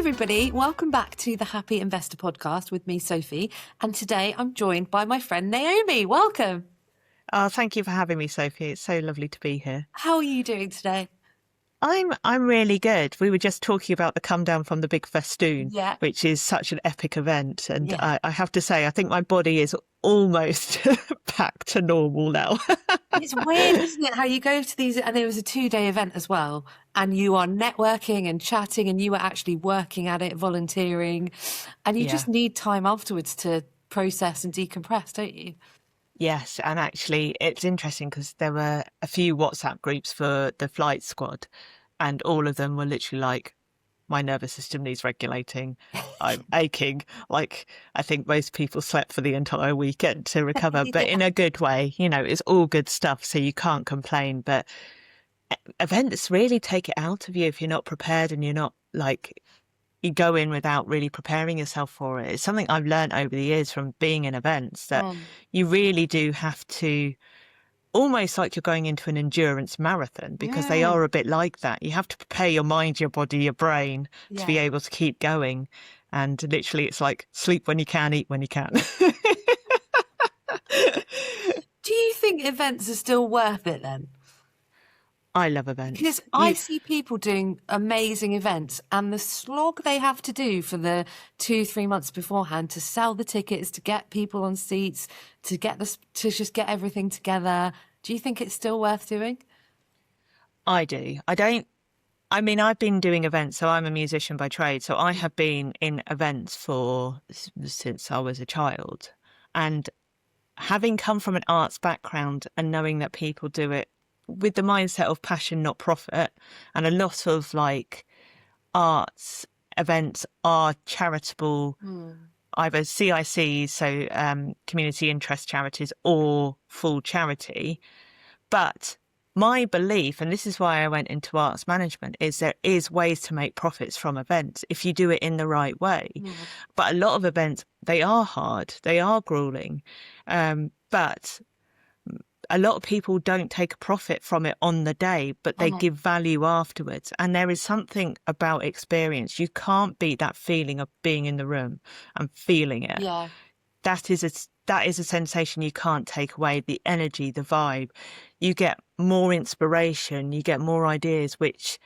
everybody, welcome back to the Happy Investor Podcast with me, Sophie. And today I'm joined by my friend Naomi. Welcome. Oh, thank you for having me, Sophie. It's so lovely to be here. How are you doing today? I'm really good. We were just talking about the come down from the big festoon, Yeah. which is such an epic event. And Yeah. I have to say, I think my body is almost back to normal now. It's weird, isn't it? How you go to these, and it was a 2-day event as well, and you are networking and chatting, and you were actually working at it, volunteering, and you just need time afterwards to process and decompress, don't you? Yes, and actually it's interesting because there were a few WhatsApp groups for the flight squad, and all of them were literally like, my nervous system needs regulating. I'm aching. Like, I think most people slept for the entire weekend to recover, but in a good way. You know, it's all good stuff, so you can't complain. But events really take it out of you if you're not prepared and you're not like, you go in without really preparing yourself for it. It's something I've learned over the years from being in events that you really do have to, almost like you're going into an endurance marathon, because they are a bit like that. You have to prepare your mind, your body, your brain to be able to keep going. And literally it's like sleep when you can, eat when you can. Do you think events are still worth it then? I love events. Because I see people doing amazing events, and the slog they have to do for the 2-3 months beforehand to sell the tickets, to get people on seats, to just get everything together. Do you think it's still worth doing? I do. I've been doing events, so I'm a musician by trade. So I have been in events since I was a child. And having come from an arts background and knowing that people do it with the mindset of passion, not profit, and a lot of like arts events are charitable, either CICs, so community interest charities, or full charity. But my belief, and this is why I went into arts management, is there is ways to make profits from events if you do it in the right way. But a lot of events, they are hard, they are grueling, but a lot of people don't take a profit from it on the day, but they give value afterwards. And there is something about experience. You can't beat that feeling of being in the room and feeling it. Yeah. That is a sensation you can't take away. The energy, the vibe. You get more inspiration, you get more ideas, which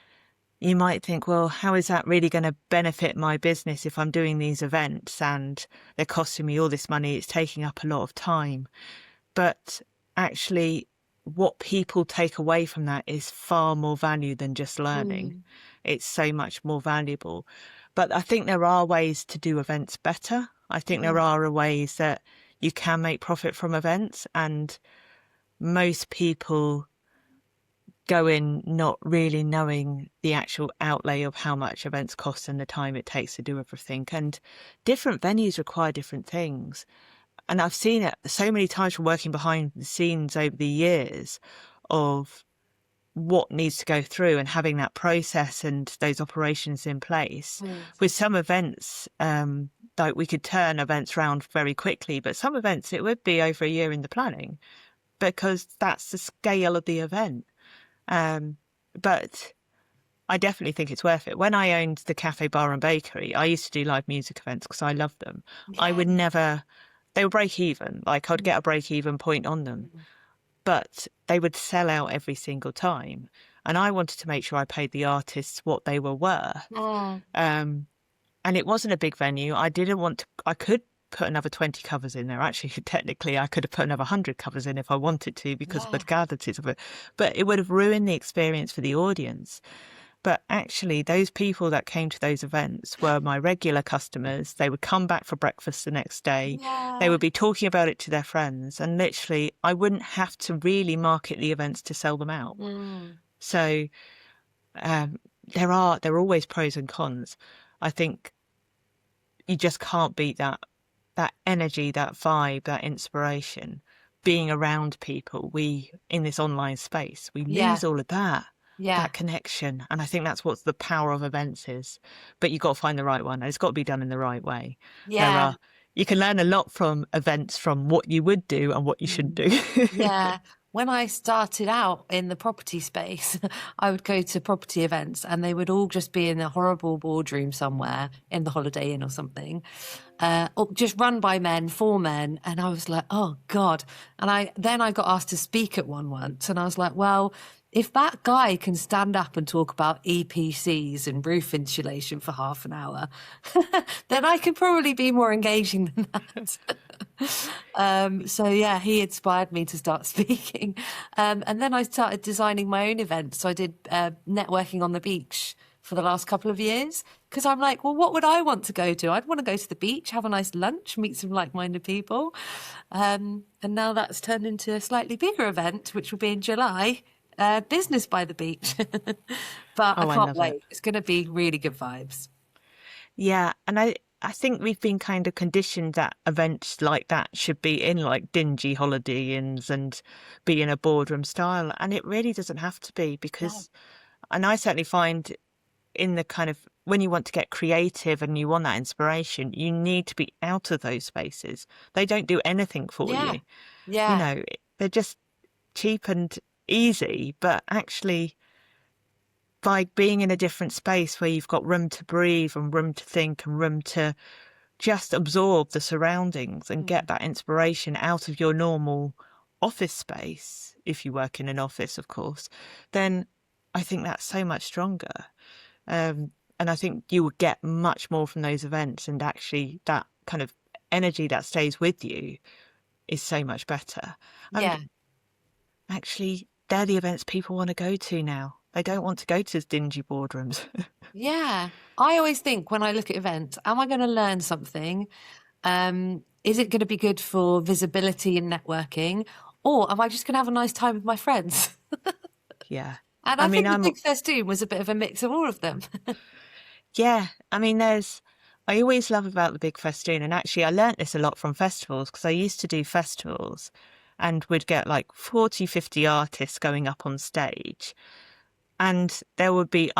you might think, well, how is that really going to benefit my business if I'm doing these events and they're costing me all this money? It's taking up a lot of time. But actually, what people take away from that is far more value than just learning. It's so much more valuable. But I think there are ways to do events better. I think there are ways that you can make profit from events, and most people go in not really knowing the actual outlay of how much events cost and the time it takes to do everything. And different venues require different things. And I've seen it so many times from working behind the scenes over the years of what needs to go through and having that process and those operations in place. With some events, like we could turn events around very quickly, but some events it would be over a year in the planning because that's the scale of the event. But I definitely think it's worth it. When I owned the cafe, bar and bakery, I used to do live music events because I loved them. I would never... They would break even, like I'd get a break even point on them, but they would sell out every single time. And I wanted to make sure I paid the artists what they were worth. And it wasn't a big venue. I could put another 20 covers in there. Actually, technically, I could have put another 100 covers in if I wanted to because of the legalities of it. But it would have ruined the experience for the audience. But actually, those people that came to those events were my regular customers. They would come back for breakfast the next day. They would be talking about it to their friends. And literally, I wouldn't have to really market the events to sell them out. So there are always pros and cons. I think you just can't beat that energy, that vibe, that inspiration. Being around people, in this online space, we lose all of that. That connection. And I think that's what the power of events is. But you've got to find the right one. It's got to be done in the right way. You can learn a lot from events, from what you would do and what you shouldn't do. when I started out in the property space, I would go to property events and they would all just be in a horrible boardroom somewhere in the Holiday Inn or something, or just run by men, for men. And I was like, oh God. And I got asked to speak at one once. And I was like, well, if that guy can stand up and talk about EPCs and roof insulation for half an hour, then I can probably be more engaging than that. So yeah, he inspired me to start speaking. And then I started designing my own events. So I did networking on the beach for the last couple of years, because I'm like, well, what would I want to go to? I'd want to go to the beach, have a nice lunch, meet some like-minded people. And now that's turned into a slightly bigger event, which will be in July, Business by the Beach. But Oh, I I can't love wait. it. It's going to be really good vibes. Yeah, and I think we've been kind of conditioned that events like that should be in like dingy holiday inns and be in a boardroom style, and it really doesn't have to be, No. because, and I certainly find in the kind of, when you want to get creative and you want that inspiration, you need to be out of those spaces. They don't do anything for Yeah. you. You Yeah. know, they're just cheap and easy, but actually by being in a different space where you've got room to breathe and room to think and room to just absorb the surroundings and get that inspiration out of your normal office space, if you work in an office, of course, then I think that's so much stronger. And I think you would get much more from those events, and actually that kind of energy that stays with you is so much better. And Yeah. actually, they're the events people want to go to now. They don't want to go to dingy boardrooms. Yeah. I always think when I look at events, am I going to learn something? Is it going to be good for visibility and networking? Or am I just going to have a nice time with my friends? Yeah. And I I mean, think the Big Festoon was a bit of a mix of all of them. yeah. I mean, I always love about the Big Festoon. And actually, I learnt this a lot from festivals, because I used to do festivals and would get like 40, 50 artists going up on stage. And there would be,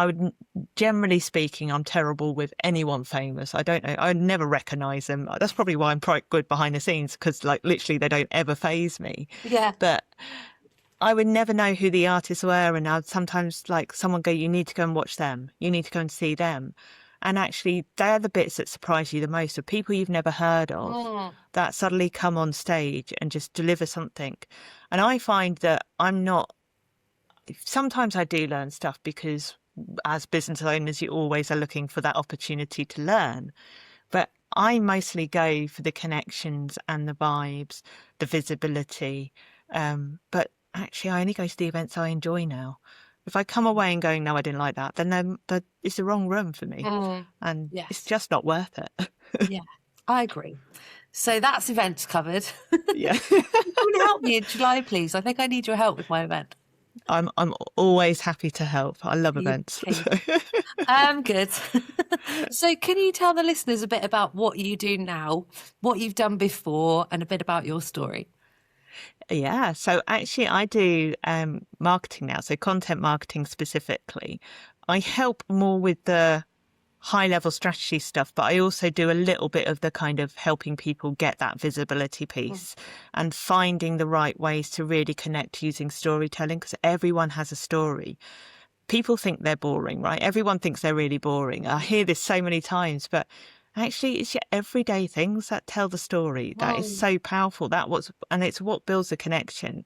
generally speaking, I'm terrible with anyone famous. I don't know, I never recognise them. That's probably why I'm quite good behind the scenes, because like literally they don't ever faze me. Yeah. But I would never know who the artists were. And I'd sometimes like someone go, you need to go and watch them. You need to go and see them. And actually, they're the bits that surprise you the most, of people you've never heard of Mm. that suddenly come on stage and just deliver something. And I find that sometimes I do learn stuff, because as business owners, you always are looking for that opportunity to learn. But I mostly go for the connections and the vibes, the visibility. But actually, I only go to the events I enjoy now. If I come away and going, no, I didn't like that, then it's the wrong room for me. Mm. And it's Yes. just not worth it. Yeah. I agree. So that's events covered. Yeah. Come and help me in July, please. I think I need your help with my event. I'm always happy to help. I love You events. king. Good. So can you tell the listeners a bit about what you do now, what you've done before, and a bit about your story? Yeah, so actually I do marketing now, so content marketing specifically. I help more with the high level strategy stuff, but I also do a little bit of the kind of helping people get that visibility piece and finding the right ways to really connect using storytelling, because everyone has a story. People think they're boring, right? Everyone thinks they're really boring. I hear this so many times, but actually it's your everyday things that tell the story. That is Mm. so powerful. And it's what builds the connection.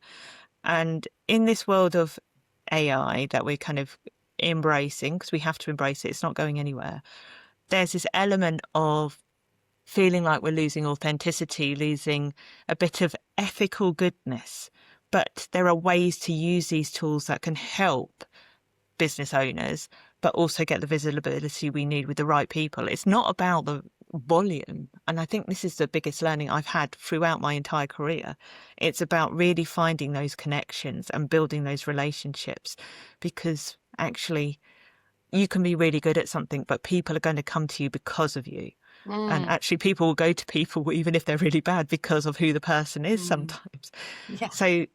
And in this world of AI that we're kind of embracing, because we have to embrace it, it's not going anywhere. There's this element of feeling like we're losing authenticity, losing a bit of ethical goodness. But there are ways to use these tools that can help business owners, but also get the visibility we need with the right people. It's not about the volume. And I think this is the biggest learning I've had throughout my entire career. It's about really finding those connections and building those relationships, because actually you can be really good at something, but people are going to come to you because of you. And Mm. actually people will go to people even if they're really bad because of who the person is Mm. sometimes. Yeah. So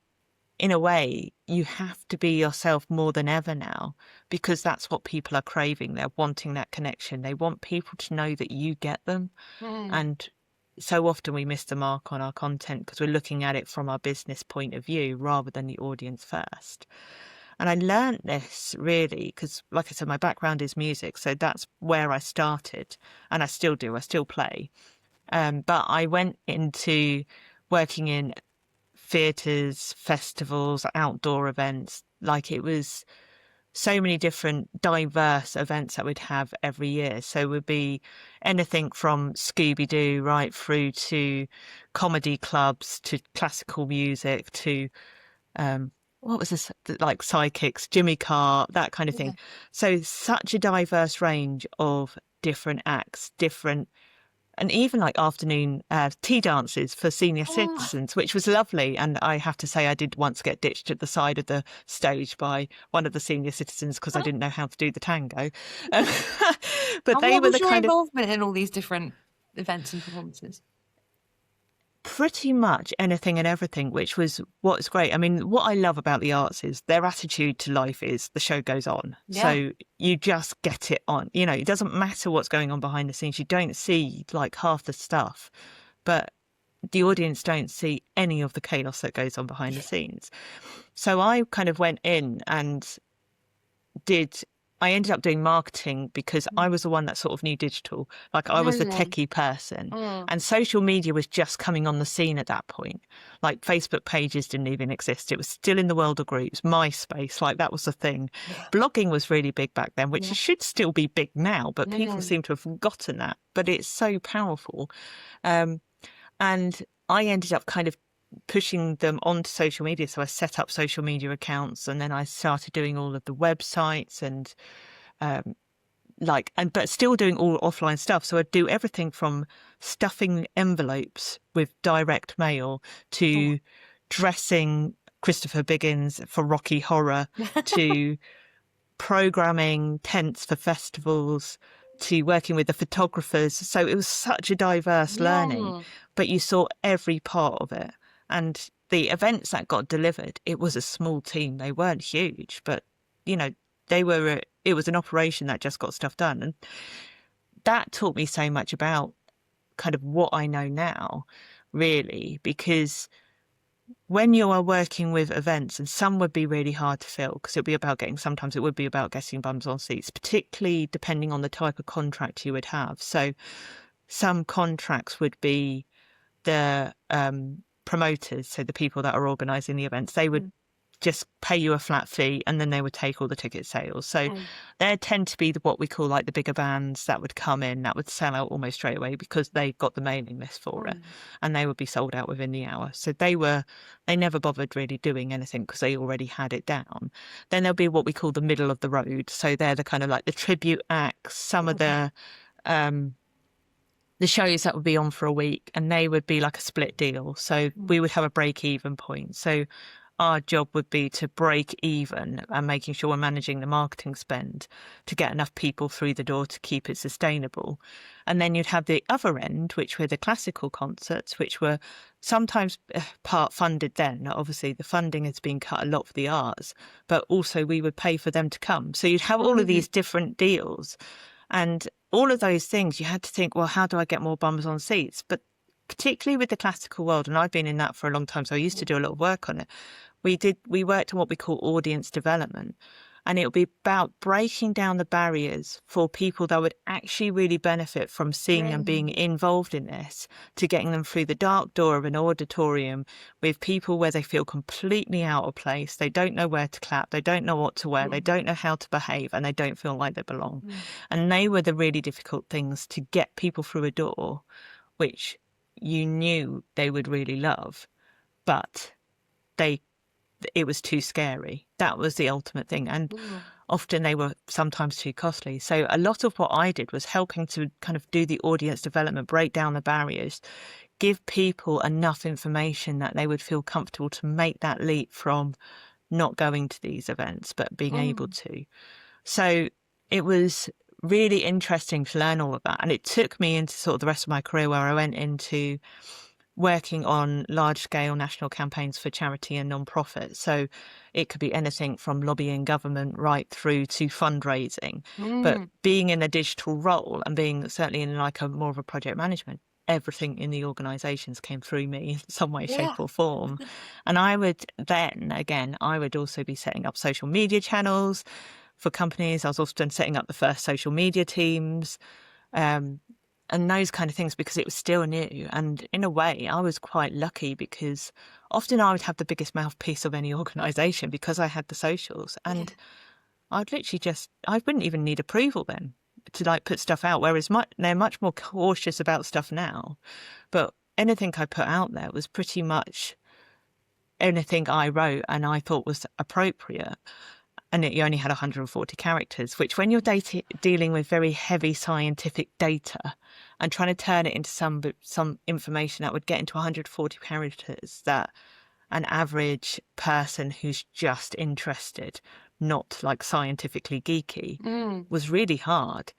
in a way, you have to be yourself more than ever now, because that's what people are craving. They're wanting that connection. They want people to know that you get them. Mm. And so often we miss the mark on our content because we're looking at it from our business point of view rather than the audience first. And I learned this really because, like I said, my background is music. So that's where I started, and I still do. I still play. But I went into working in theatres, festivals, outdoor events. Like, it was so many different diverse events that we'd have every year. So it would be anything from Scooby-Doo right through to comedy clubs, to classical music, to what was this, like psychics, Jimmy Carr, that kind of Yeah. thing. So such a diverse range of different acts, different, and even like afternoon tea dances for senior Oh, citizens, which was lovely. And I have to say, I did once get ditched at the side of the stage by one of the senior citizens because I didn't know how to do the tango. But and they what were was the your kind of involvement in all these different events and performances? pretty much anything and everything, which was what's great. I mean, what I love about the arts is their attitude to life is the show goes on. Yeah. So you just get it on. You know, it doesn't matter what's going on behind the scenes. You don't see like half the stuff, but the audience don't see any of the chaos that goes on behind the scenes. So I kind of went in and I ended up doing marketing because I was the one that sort of knew digital. Like, I was the Really? techie person, Mm. and social media was just coming on the scene at that point. Like, Facebook pages didn't even exist. It was still in the world of groups. MySpace, like, that was the thing. Yeah. Blogging was really big back then, which Yeah. should still be big now, but people Mm. seem to have forgotten that. But it's so powerful. And I ended up kind of pushing them onto social media. So I set up social media accounts, and then I started doing all of the websites and but still doing all offline stuff. So I'd do everything from stuffing envelopes with direct mail to dressing Christopher Biggins for Rocky Horror to programming tents for festivals to working with the photographers. So it was such a diverse learning, Yeah. but you saw every part of it. And the events that got delivered, it was a small team. They weren't huge, but, you know, it was an operation that just got stuff done. And that taught me so much about kind of what I know now, really, because when you are working with events, and some would be really hard to fill because sometimes it would be about getting bums on seats, particularly depending on the type of contract you would have. So some contracts would be the promoters, so the people that are organising the events, they would just pay you a flat fee and then they would take all the ticket sales. So there tend to be what we call like the bigger bands that would come in that would sell out almost straight away because they got the mailing list for it, and they would be sold out within the hour. So they never bothered really doing anything because they already had it down. Then there'll be what we call the middle of the road. So they're the kind of like the tribute acts, some of the shows that would be on for a week, and they would be like a split deal. So we would have a break even point. So our job would be to break even and making sure we're managing the marketing spend to get enough people through the door to keep it sustainable. And then you'd have the other end, which were the classical concerts, which were sometimes part funded then. Obviously, the funding has been cut a lot for the arts, but also we would pay for them to come. So you'd have all of these different deals. And all of those things, you had to think, well, how do I get more bums on seats? But particularly with the classical world, and I've been in that for a long time, so I used to do a lot of work on it. We worked on what we call audience development, and it would be about breaking down the barriers for people that would actually really benefit from seeing and being involved in this, to getting them through the dark door of an auditorium with people where they feel completely out of place. They don't know where to clap. They don't know what to wear. They don't know how to behave, and they don't feel like they belong. And they were the really difficult things to get people through a door, which you knew they would really love, but it was too scary. That was the ultimate thing. And often they were sometimes too costly. So a lot of what I did was helping to kind of do the audience development, break down the barriers, give people enough information that they would feel comfortable to make that leap from not going to these events, but being able to. So it was really interesting to learn all of that. And it took me into sort of the rest of my career, where I went into working on large-scale national campaigns for charity and non-profit. So it could be anything from lobbying government right through to fundraising. But being in a digital role and being certainly in like a more of a project management, everything in the organisations came through me in some way, Yeah. shape or form. And I would then, again, I would also be setting up social media channels for companies. I was often setting up the first social media teams, and those kind of things, because it was still new. And in a way, I was quite lucky because often I would have the biggest mouthpiece of any organisation because I had the socials. And I'd literally I wouldn't even need approval then to like put stuff out. Whereas they're much more cautious about stuff now. But anything I put out there was pretty much anything I wrote and I thought was appropriate. And you only had 140 characters, which when you're dealing with very heavy scientific data and trying to turn it into some information that would get into 140 characters, that an average person who's just interested, not like scientifically geeky, was really hard.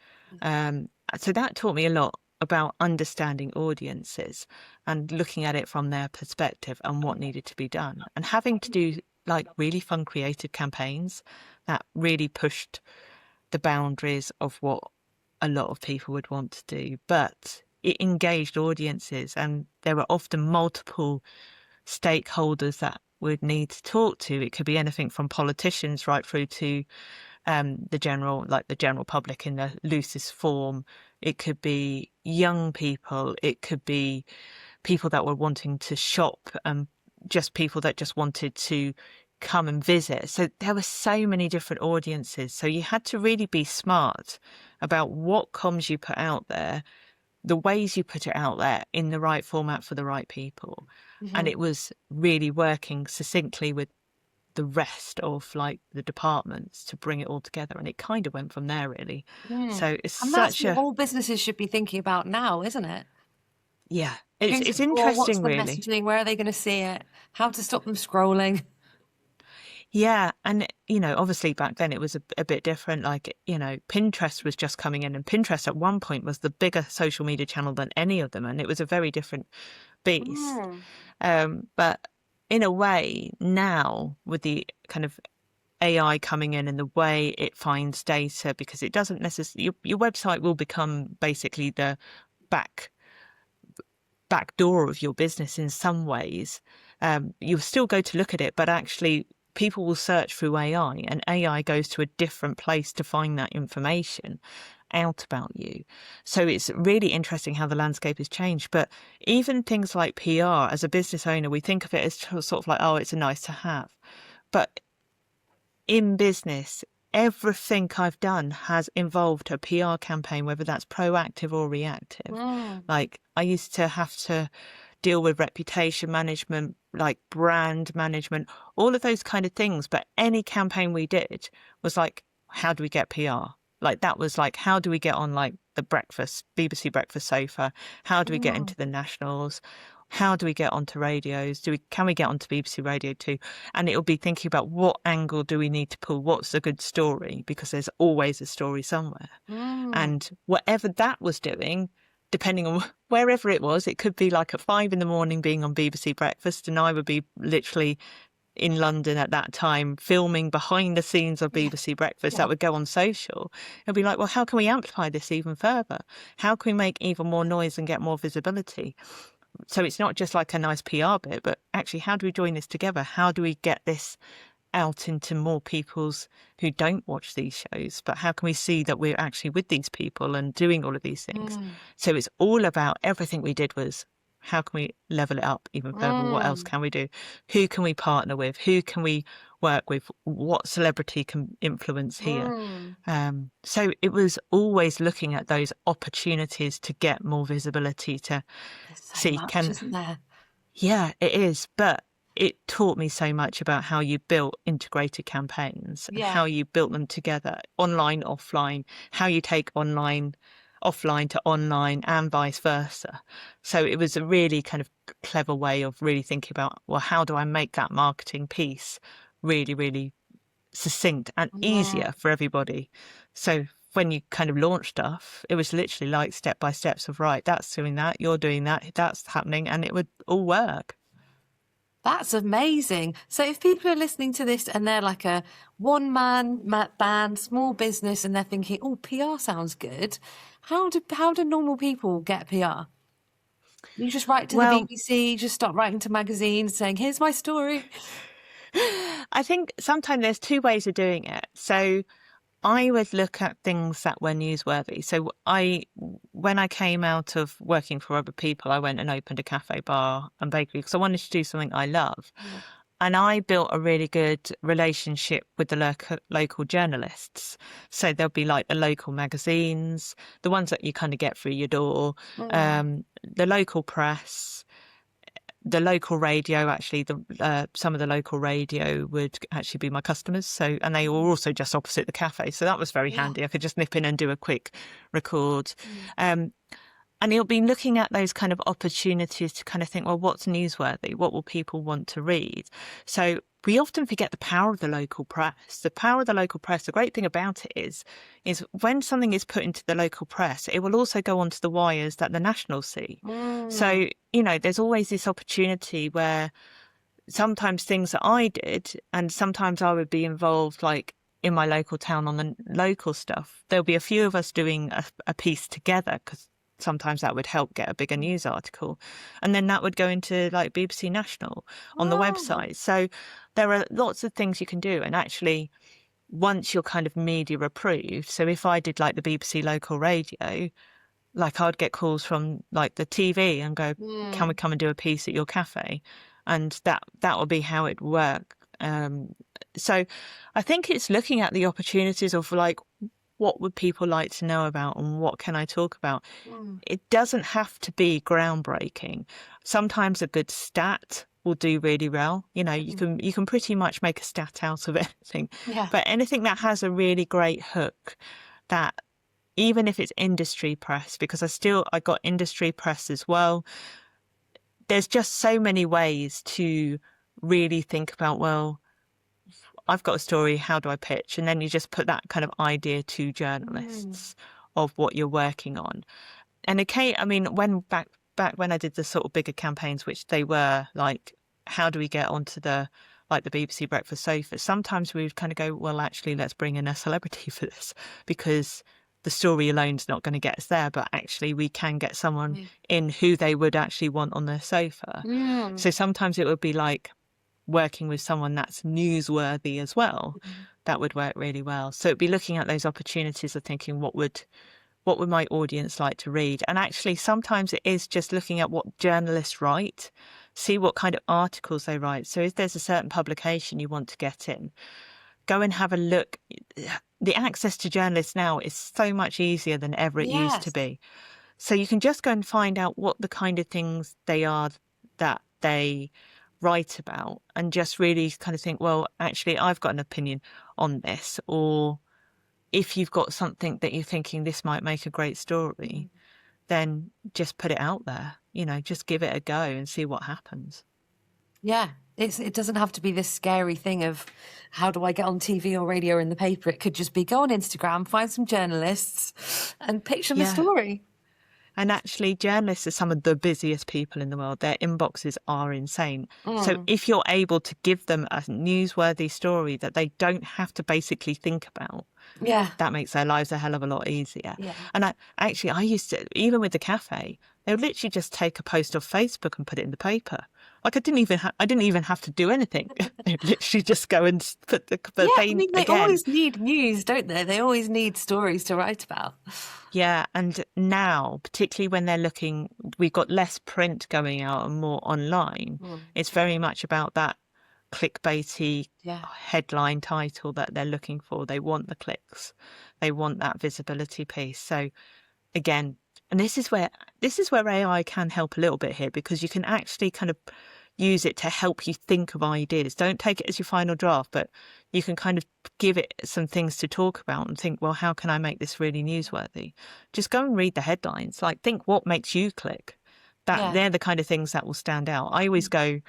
So that taught me a lot about understanding audiences and looking at it from their perspective and what needed to be done, and having to do like really fun creative campaigns that really pushed the boundaries of what a lot of people would want to do. But it engaged audiences, and there were often multiple stakeholders that would need to talk to. It could be anything from politicians right through to the general public in the loosest form. It could be young people. It could be people that were wanting to shop, and just people that just wanted to come and visit. So there were so many different audiences. So you had to really be smart about what comms you put out there, the ways you put it out there in the right format for the right people. And it was really working succinctly with the rest of like the departments to bring it all together. And it kind of went from there, really. So it's And that's what all businesses should be thinking about now, isn't it? it's Or what's interesting, the really. messaging? Where are they going to see it? How to stop them scrolling? Yeah. And, obviously back then it was a bit different. Like, Pinterest was just coming in, and Pinterest at one point was the bigger social media channel than any of them. And it was a very different beast. But in a way now, with the kind of AI coming in and the way it finds data, because it doesn't necessarily, your website will become basically the back door of your business in some ways. You'll still go to look at it, but actually people will search through AI, and AI goes to a different place to find that information out about you. So it's really interesting how the landscape has changed. But even things like PR, as a business owner, we think of it as sort of like, oh, it's a nice to have. But in business, everything I've done has involved a PR campaign, whether that's proactive or reactive. Like I used to have to deal with reputation management, like brand management, all of those kind of things. But any campaign we did was like, how do we get PR? Like that was like, how do we get on like the BBC Breakfast Sofa? How do we get into the nationals? How do we get onto radios? Can we get onto BBC Radio 2? And it'll be thinking about what angle do we need to pull? What's a good story? Because there's always a story somewhere. And whatever that was doing, depending on wherever it was, it could be like at 5 a.m. being on BBC Breakfast, and I would be literally in London at that time filming behind the scenes of BBC Breakfast that would go on social. It'd be like, well, how can we amplify this even further? How can we make even more noise and get more visibility? So it's not just like a nice PR bit, but actually, how do we join this together? How do we get this out into more people's who don't watch these shows? But how can we see that we're actually with these people and doing all of these things? So it's all about, everything we did was, how can we level it up even further? What else can we do? Who can we partner with? Who can we work with? What celebrity can influence here? So it was always looking at those opportunities to get more visibility, to see, isn't there? Yeah, it is. But it taught me so much about how you built integrated campaigns and how you built them together, online, offline, how you take offline to online and vice versa. So it was a really kind of clever way of really thinking about, well, how do I make that marketing piece really, really succinct and easier for everybody? So when you kind of launch stuff, it was literally like step by steps of, right, that's doing that, you're doing that, that's happening, and it would all work. That's amazing. So if people are listening to this and they're like a one-man band, small business, and they're thinking, oh, PR sounds good, how do normal people get PR? You just write to the Well, BBC, just stop writing to magazines saying, here's my story. I think sometimes there's two ways of doing it. So I would look at things that were newsworthy. So when I came out of working for other people, I went and opened a cafe, bar and bakery because I wanted to do something I love. Yeah. And I built a really good relationship with the local journalists. So there'll be like the local magazines, the ones that you kind of get through your door, the local press, the local radio. Actually, some of the local radio would actually be my customers. So, and they were also just opposite the cafe. So that was very handy. I could just nip in and do a quick record. And you'll be looking at those kind of opportunities to kind of think, well, what's newsworthy? What will people want to read? So we often forget the power of the local press. The power of the local press, the great thing about it is when something is put into the local press, it will also go onto the wires that the nationals see. So, there's always this opportunity where sometimes things that I did, and sometimes I would be involved, like in my local town on the local stuff, there'll be a few of us doing a piece together because sometimes that would help get a bigger news article. And then that would go into like BBC National on the website. So there are lots of things you can do. And actually, once you're kind of media approved, so if I did like the BBC local radio, like I'd get calls from like the TV and go, can we come and do a piece at your cafe? And that would be how it would work. So I think it's looking at the opportunities of like, what would people like to know about and what can I talk about? It doesn't have to be groundbreaking. Sometimes a good stat will do really well. You can pretty much make a stat out of anything. Yeah. But anything that has a really great hook, that even if it's industry press, because I got industry press as well. There's just so many ways to really think about, well, I've got a story, how do I pitch? And then you just put that kind of idea to journalists of what you're working on. And when back when I did the sort of bigger campaigns, which they were like, how do we get onto the BBC Breakfast Sofa? Sometimes we would kind of go, well, actually, let's bring in a celebrity for this because the story alone's not going to get us there, but actually we can get someone in who they would actually want on their sofa. So sometimes it would be like working with someone that's newsworthy as well. That would work really well. So it'd be looking at those opportunities of thinking, what would my audience like to read? And actually, sometimes it is just looking at what journalists write, see what kind of articles they write. So if there's a certain publication you want to get in, go and have a look. The access to journalists now is so much easier than ever it used to be. So you can just go and find out what the kind of things they are that they write about and just really kind of think, well, actually, I've got an opinion on this. Or if you've got something that you're thinking this might make a great story, then just put it out there, just give it a go and see what happens. Yeah, it doesn't have to be this scary thing of how do I get on TV or radio or in the paper. It could just be go on Instagram, find some journalists and pitch them a story. And actually, journalists are some of the busiest people in the world. Their inboxes are insane. So if you're able to give them a newsworthy story that they don't have to basically think about, that makes their lives a hell of a lot easier. And I used to, even with the cafe, they would literally just take a post off Facebook and put it in the paper. Like I didn't even have to do anything. They'd literally just go and put the they always need news, don't they? They always need stories to write about. Yeah, and now, particularly when they're looking, we've got less print going out and more online. It's very much about that clickbaity headline title that they're looking for. They want the clicks. They want that visibility piece. So again, and this is where AI can help a little bit here, because you can actually kind of use it to help you think of ideas. Don't take it as your final draft, but you can kind of give it some things to talk about and think, well, how can I make this really newsworthy? Just go and read the headlines. Like, think what makes you click. They're the kind of things that will stand out. I always go,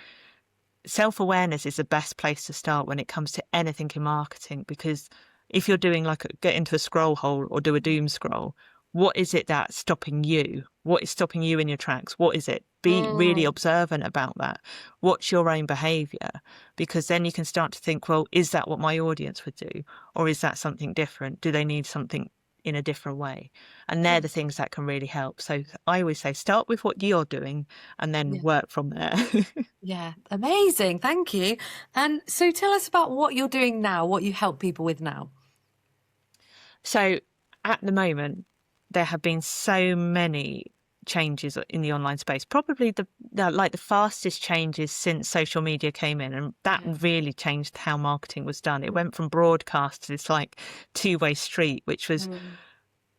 self-awareness is the best place to start when it comes to anything in marketing, because if you're doing get into a scroll hole or do a doom scroll, what is it that's stopping you? What is stopping you in your tracks? What is it? Be really observant about that. Watch your own behaviour, because then you can start to think, well, is that what my audience would do? Or is that something different? Do they need something in a different way. And they're the things that can really help. So I always say, start with what you're doing and then work from there. Yeah, amazing. Thank you. And so tell us about what you're doing now, what you help people with now. So at the moment, there have been so many changes in the online space, probably the fastest changes since social media came in, and that really changed how marketing was done. It went from broadcast to this like two-way street, which was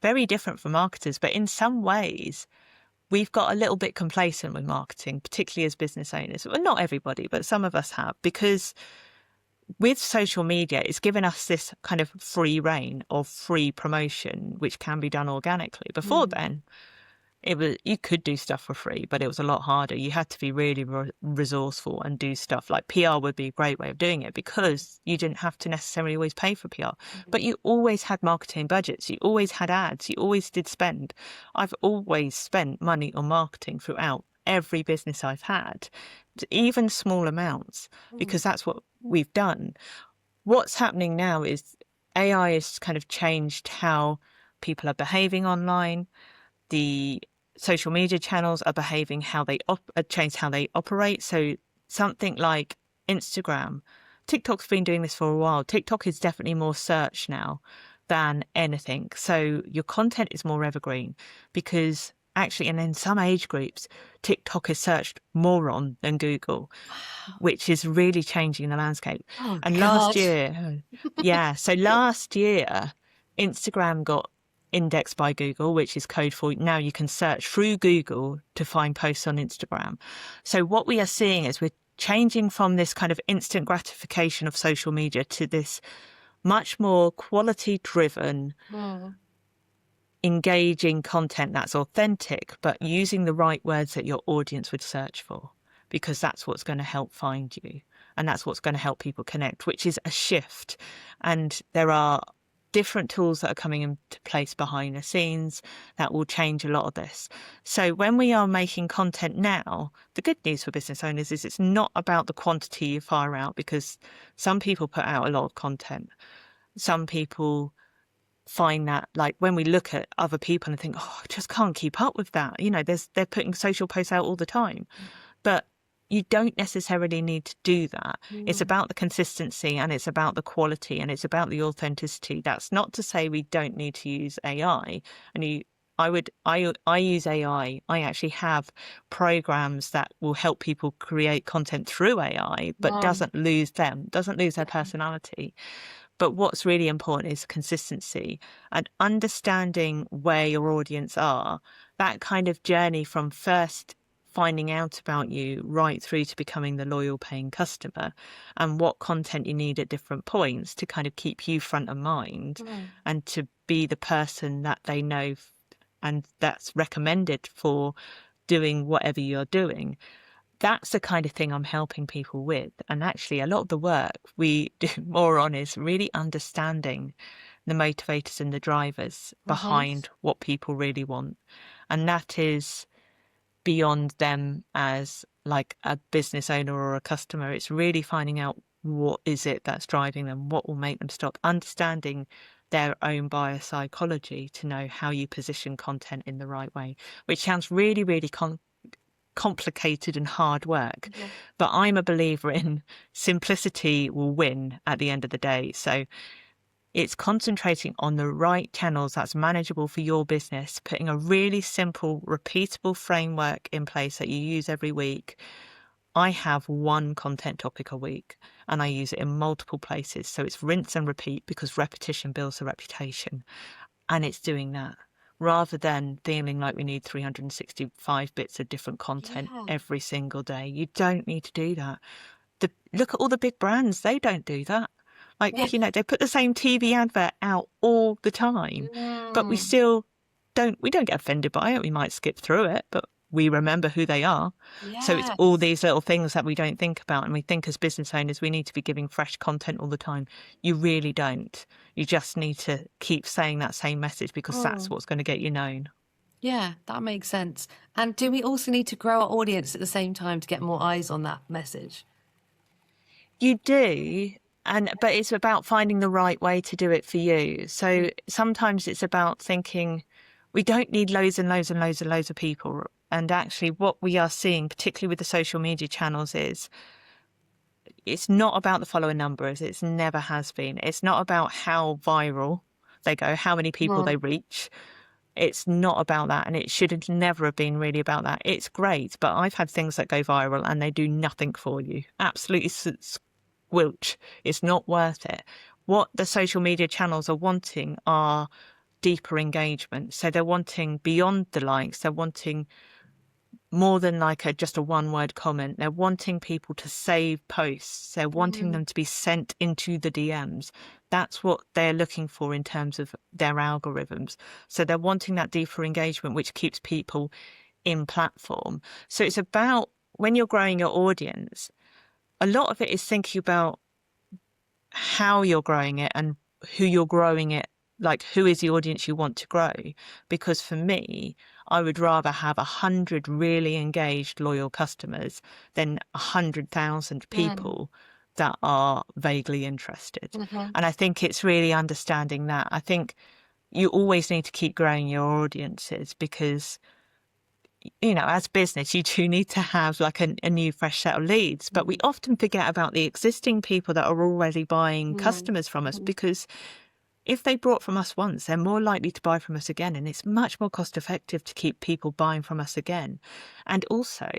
very different for marketers. But in some ways, we've got a little bit complacent with marketing, particularly as business owners. Well, not everybody, but some of us have, because with social media, it's given us this kind of free reign of free promotion, which can be done organically. Before then, you could do stuff for free, but it was a lot harder. You had to be really resourceful and do stuff like PR would be a great way of doing it, because you didn't have to necessarily always pay for PR, but you always had marketing budgets. You always had ads. You always did spend. I've always spent money on marketing throughout every business I've had, even small amounts, because that's what we've done. What's happening now is AI has kind of changed how people are behaving online. The social media channels are behaving how they changed how they operate. So something like Instagram, TikTok's been doing this for a while. TikTok is definitely more search now than anything. So your content is more evergreen, because actually, and in some age groups, TikTok is searched more on than Google, which is really changing the landscape. Oh, And God. last year, so last year, Instagram got indexed by Google, which is code for now you can search through Google to find posts on Instagram. So what we are seeing is we're changing from this kind of instant gratification of social media to this much more quality driven, engaging content that's authentic, but using the right words that your audience would search for, because that's what's going to help find you. And that's what's going to help people connect, which is a shift. And there are different tools that are coming into place behind the scenes that will change a lot of this. So when we are making content now, the good news for business owners is it's not about the quantity you fire out, because some people put out a lot of content. Some people find that, like, when we look at other people and think, oh, I just can't keep up with that. You know, they're putting social posts out all the time. But you don't necessarily need to do that. It's about the consistency, and it's about the quality, and it's about the authenticity. That's not to say we don't need to use AI. And I use AI. I actually have programs that will help people create content through AI, but doesn't lose their personality. But what's really important is consistency and understanding where your audience are. That kind of journey from first finding out about you right through to becoming the loyal paying customer, and what content you need at different points to kind of keep you front of mind and to be the person that they know and that's recommended for doing whatever you're doing. That's the kind of thing I'm helping people with. And actually, a lot of the work we do more on is really understanding the motivators and the drivers behind what people really want. And that is beyond them as like a business owner or a customer. It's really finding out what is it that's driving them, what will make them stop, understanding their own buyer psychology to know how you position content in the right way, which sounds really, really complicated and hard work. But I'm a believer in simplicity will win at the end of the day. So it's concentrating on the right channels that's manageable for your business, putting a really simple, repeatable framework in place that you use every week. I have one content topic a week and I use it in multiple places. So it's rinse and repeat, because repetition builds a reputation. And it's doing that rather than feeling like we need 365 bits of different content every single day. You don't need to do that. Look at all the big brands. They don't do that. Like, you know, they put the same TV advert out all the time, but we still don't get offended by it. We might skip through it, but we remember who they are. So it's all these little things that we don't think about. And we think as business owners, we need to be giving fresh content all the time. You really don't. You just need to keep saying that same message, because that's what's going to get you known. Yeah, that makes sense. And do we also need to grow our audience at the same time to get more eyes on that message? You do. But it's about finding the right way to do it for you. So sometimes it's about thinking we don't need loads and loads and loads and loads of people. And actually what we are seeing, particularly with the social media channels, is it's not about the follower numbers. It's never has been. It's not about how viral they go, how many people they reach. It's not about that. And it should never have been really about that. It's great, but I've had things that go viral and they do nothing for you. Absolutely squelch. It's not worth it. What the social media channels are wanting are deeper engagement. So they're wanting beyond the likes. They're wanting more than like just a one-word comment. They're wanting people to save posts. They're wanting them to be sent into the DMs. That's what they're looking for in terms of their algorithms. So they're wanting that deeper engagement, which keeps people in platform. So it's about, when you're growing your audience, a lot of it is thinking about how you're growing it and who you're growing it, like who is the audience you want to grow. Because for me, I would rather have 100 really engaged, loyal customers than 100,000 people that are vaguely interested. And I think it's really understanding that. I think you always need to keep growing your audiences because, you know, as business, you do need to have like a new fresh set of leads. But we often forget about the existing people that are already buying customers from us, because if they bought from us once, they're more likely to buy from us again. And it's much more cost effective to keep people buying from us again. And also,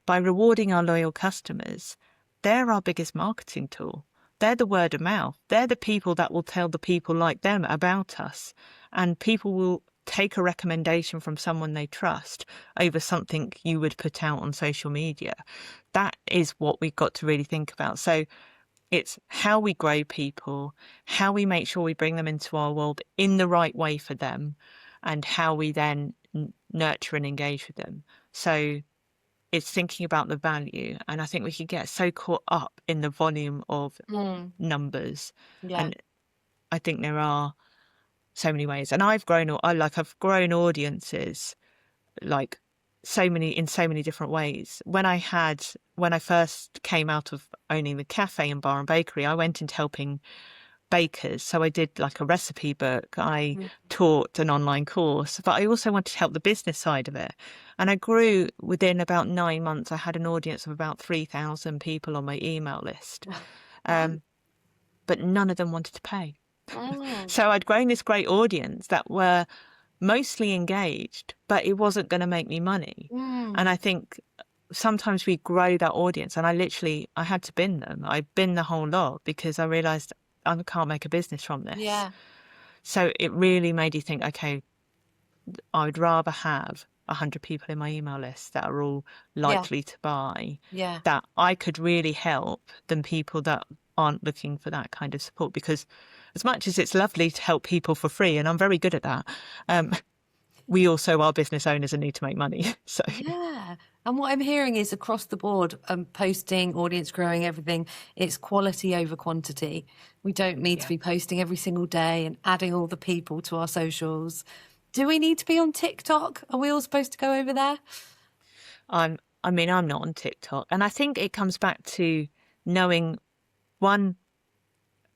by rewarding our loyal customers, they're our biggest marketing tool. They're the word of mouth. They're the people that will tell the people like them about us. And people will take a recommendation from someone they trust over something you would put out on social media. That is what we've got to really think about. So it's how we grow people, how we make sure we bring them into our world in the right way for them, and how we then nurture and engage with them. So it's thinking about the value. And I think we can get so caught up in the volume of numbers. Yeah. And I think there are so many ways. And I've grown audiences like in so many different ways. When I first came out of owning the cafe and bar and bakery, I went into helping bakers. So I did like a recipe book. I taught an online course, but I also wanted to help the business side of it. And I grew within about 9 months. I had an audience of about 3,000 people on my email list. But none of them wanted to pay. So I'd grown this great audience that were mostly engaged, but it wasn't going to make me money. And I think sometimes we grow that audience, and I had to bin them. I binned the whole lot because I realised I can't make a business from this. Yeah. So it really made you think, okay, I would rather have 100 people in my email list that are all likely to buy, that I could really help, than people that aren't looking for that kind of support. Because as much as it's lovely to help people for free, and I'm very good at that, we also are business owners and need to make money. So yeah. And what I'm hearing is across the board, posting, audience growing, everything, it's quality over quantity. We don't need to be posting every single day and adding all the people to our socials. Do we need to be on TikTok? Are we all supposed to go over there? I'm not on TikTok. And I think it comes back to knowing, one,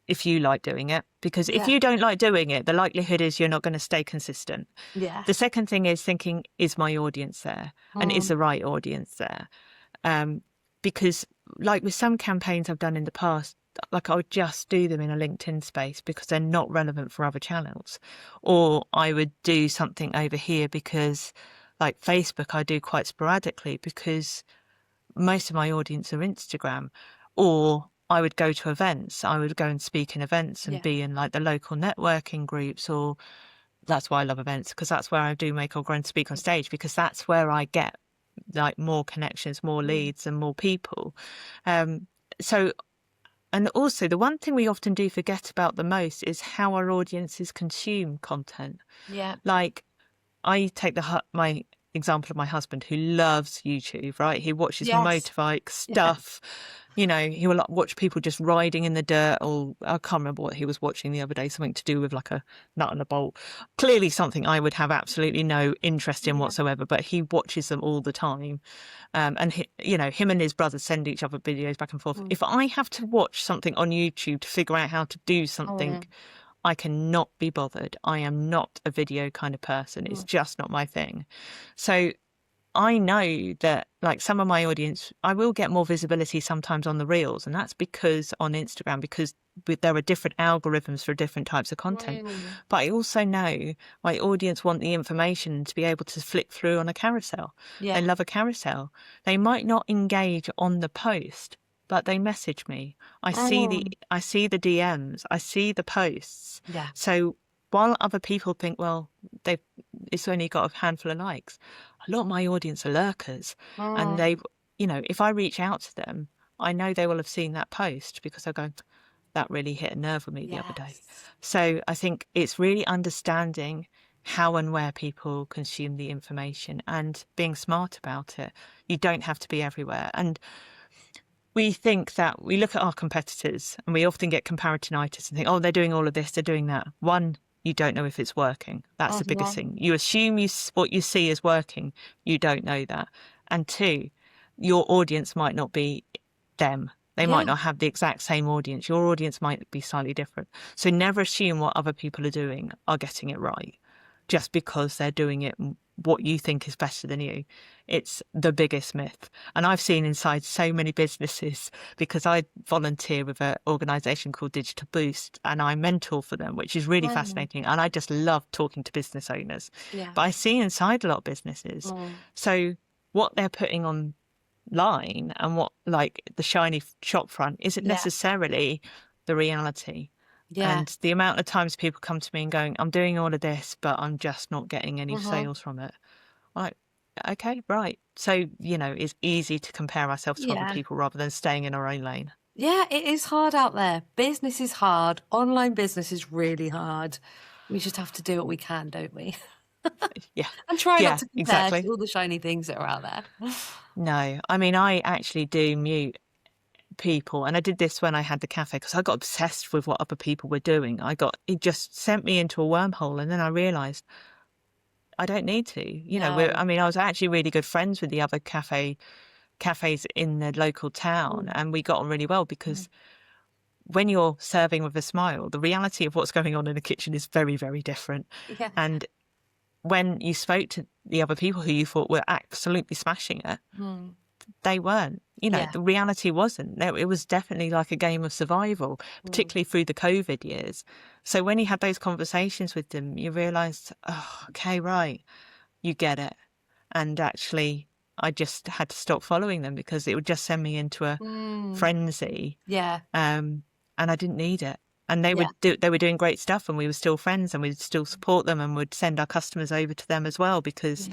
if you like doing it, because if you don't like doing it, the likelihood is you're not going to stay consistent. Yeah. The second thing is thinking, is my audience there? And is the right audience there? Because like with some campaigns I've done in the past, like I would just do them in a LinkedIn space because they're not relevant for other channels. Or I would do something over here because like Facebook I do quite sporadically because most of my audience are Instagram. Or I would go to events. I would go and speak in events and be in like the local networking groups, or that's why I love events, because that's where I do make or go and speak on stage, because that's where I get like more connections, more leads and more people. So, and also the one thing we often do forget about the most is how our audiences consume content. Yeah. Like I take my example of my husband who loves YouTube, right? He watches motorbike stuff. You know, he will like, watch people just riding in the dirt, or I can't remember what he was watching the other day, something to do with like a nut and a bolt. Clearly something I would have absolutely no interest in whatsoever, but he watches them all the time. And you know, him and his brother send each other videos back and forth. If I have to watch something on YouTube to figure out how to do something, I cannot be bothered. I am not a video kind of person. It's just not my thing. So I know that like some of my audience, I will get more visibility sometimes on the reels, and that's because on Instagram, because there are different algorithms for different types of content. But I also know my audience want the information to be able to flick through on a carousel. They love a carousel. They might not engage on the post, but they message me. I see the DMs, I see the posts. So while other people think, well, it's only got a handful of likes, a lot of my audience are lurkers, and they, you know, if I reach out to them, I know they will have seen that post because they'll go, that really hit a nerve with me the other day. So I think it's really understanding how and where people consume the information and being smart about it. You don't have to be everywhere. And we think that we look at our competitors and we often get comparatinitis and think, oh, they're doing all of this, they're doing that. One, you don't know if it's working. That's the biggest thing. You assume what you see is working. You don't know that. And two, your audience might not be them. They might not have the exact same audience. Your audience might be slightly different. So never assume what other people are doing are getting it right just because they're doing it what you think is better than you. It's the biggest myth. And I've seen inside so many businesses, because I volunteer with an organisation called Digital Boost and I mentor for them, which is really fascinating. And I just love talking to business owners. But I see inside a lot of businesses. So what they're putting online and what, like the shiny shop front, isn't necessarily the reality. And the amount of times people come to me and going, I'm doing all of this, but I'm just not getting any sales from it. I'm like, okay, right. So, you know, it's easy to compare ourselves to other people rather than staying in our own lane. Yeah, it is hard out there. Business is hard. Online business is really hard. We just have to do what we can, don't we? And try not to compare to all the shiny things that are out there. No, I mean, I actually do mute people, and I did this when I had the cafe because I got obsessed with what other people were doing. It just sent me into a wormhole, and then I realized I don't need to, you know. I mean, I was actually really good friends with the other cafes in the local town, and we got on really well because when you're serving with a smile, the reality of what's going on in the kitchen is very, very different. And when you spoke to the other people who you thought were absolutely smashing it, they weren't. You know, the reality wasn't. It was definitely like a game of survival, particularly through the COVID years. So when you had those conversations with them, you realised, oh, okay, right, you get it. And actually, I just had to stop following them because it would just send me into a frenzy. And I didn't need it. And they were doing great stuff, and we were still friends, and we'd still support them, and would send our customers over to them as well because,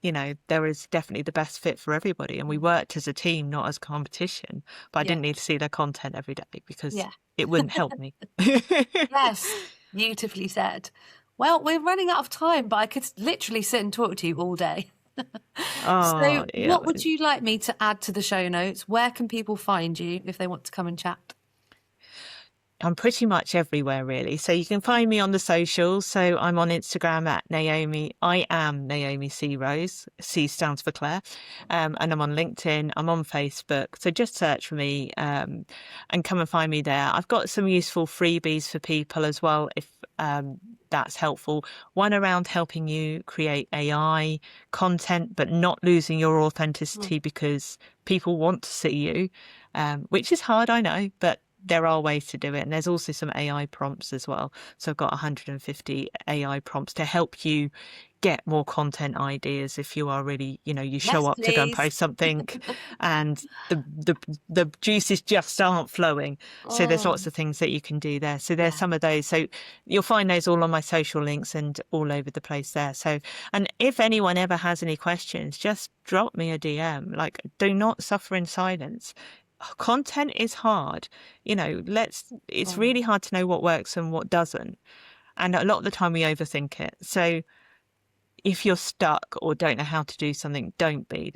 you know, there is definitely the best fit for everybody. And we worked as a team, not as competition. But I didn't need to see their content every day because it wouldn't help me. Yes, beautifully said. Well, we're running out of time, but I could literally sit and talk to you all day. So what would you like me to add to the show notes? Where can people find you if they want to come and chat? I'm pretty much everywhere, really. So you can find me on the socials. So I'm on Instagram at Naomi. I am Naomi C. Rose. C stands for Claire. And I'm on LinkedIn. I'm on Facebook. So just search for me and come and find me there. I've got some useful freebies for people as well, if that's helpful. One around helping you create AI content, but not losing your authenticity because people want to see you, which is hard, I know, but there are ways to do it. And there's also some AI prompts as well. So I've got 150 AI prompts to help you get more content ideas if you are really, you know, you show up to go and post something and the juices just aren't flowing. So there's lots of things that you can do there. So there's some of those. So you'll find those all on my social links and all over the place there. So, and if anyone ever has any questions, just drop me a DM. Like, do not suffer in silence. Content is hard, you know, it's really hard to know what works and what doesn't. And a lot of the time we overthink it. So if you're stuck or don't know how to do something, don't be.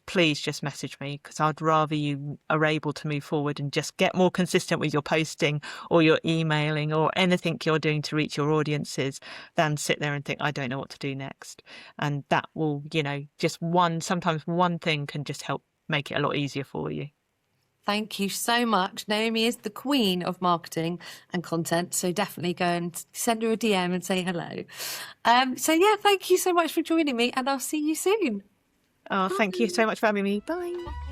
Please just message me, because I'd rather you are able to move forward and just get more consistent with your posting or your emailing or anything you're doing to reach your audiences than sit there and think, I don't know what to do next. And that will, sometimes one thing can just help make it a lot easier for you. Thank you so much. Naomi is the queen of marketing and content, so definitely go and send her a DM and say hello. Thank you so much for joining me, and I'll see you soon. Oh, thank you so much for having me. Bye.